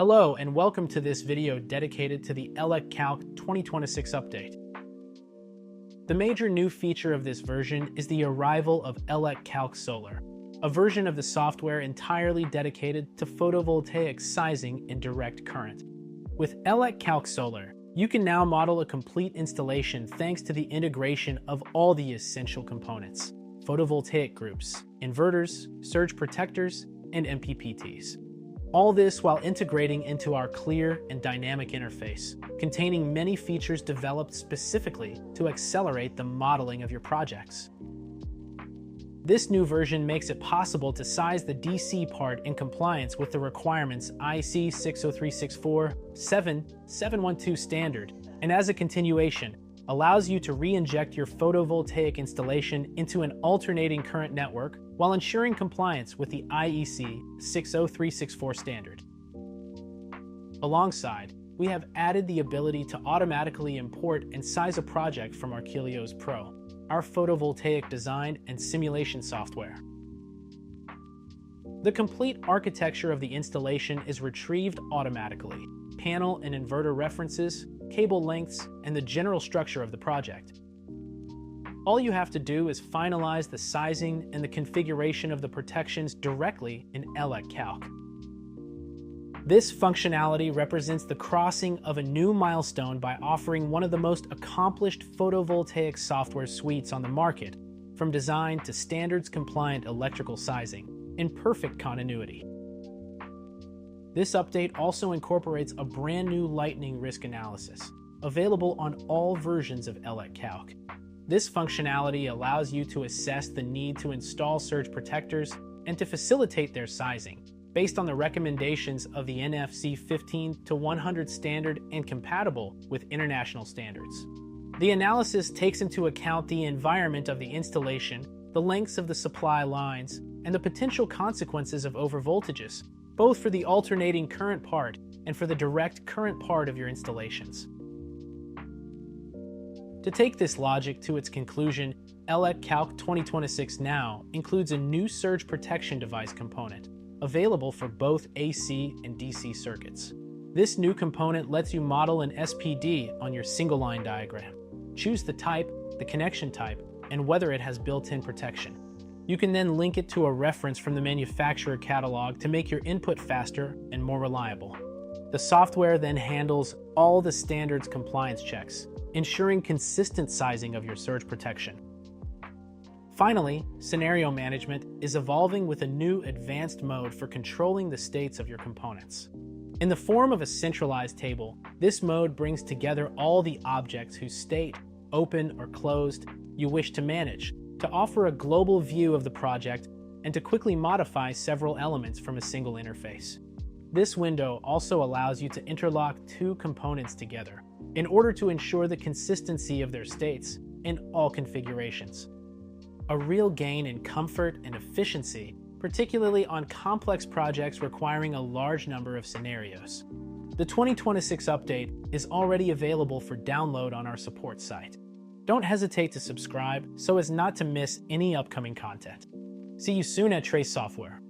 Hello and welcome to this video dedicated to the elec calc 2026 update. The major new feature of this version is the arrival of elec calc solar, a version of the software entirely dedicated to photovoltaic sizing and direct current. With elec calc solar, you can now model a complete installation thanks to the integration of all the essential components: photovoltaic groups, inverters, surge protectors, and MPPTs. All this while integrating into our clear and dynamic interface, containing many features developed specifically to accelerate the modeling of your projects. This new version makes it possible to size the DC part in compliance with the requirements IEC 60364-7712 standard, and as a continuation, allows you to re-inject your photovoltaic installation into an alternating current network while ensuring compliance with the IEC 60364 standard. Alongside, we have added the ability to automatically import and size a project from Archelios Pro, our photovoltaic design and simulation software. The complete architecture of the installation is retrieved automatically: panel and inverter references, cable lengths, and the general structure of the project. All you have to do is finalize the sizing and the configuration of the protections directly in elec calc. This functionality represents the crossing of a new milestone by offering one of the most accomplished photovoltaic software suites on the market, from design to standards-compliant electrical sizing, in perfect continuity. This update also incorporates a brand new lightning risk analysis, available on all versions of elec calc. This functionality allows you to assess the need to install surge protectors and to facilitate their sizing, based on the recommendations of the NFC 15-100 standard and compatible with international standards. The analysis takes into account the environment of the installation, the lengths of the supply lines, and the potential consequences of overvoltages, both for the alternating current part and for the direct current part of your installations. To take this logic to its conclusion, elec calc 2026 now includes a new surge protection device component, available for both AC and DC circuits. This new component lets you model an SPD on your single-line diagram. Choose the type, the connection type, and whether it has built-in protection. You can then link it to a reference from the manufacturer catalog to make your input faster and more reliable. The software then handles all the standards compliance checks, ensuring consistent sizing of your surge protection. Finally, scenario management is evolving with a new advanced mode for controlling the states of your components. In the form of a centralized table, this mode brings together all the objects whose state, open or closed, you wish to manage, to offer a global view of the project and to quickly modify several elements from a single interface. This window also allows you to interlock two components together in order to ensure the consistency of their states in all configurations. A real gain in comfort and efficiency, particularly on complex projects requiring a large number of scenarios. The 2026 update is already available for download on our support site. Don't hesitate to subscribe so as not to miss any upcoming content. See you soon at Trace Software.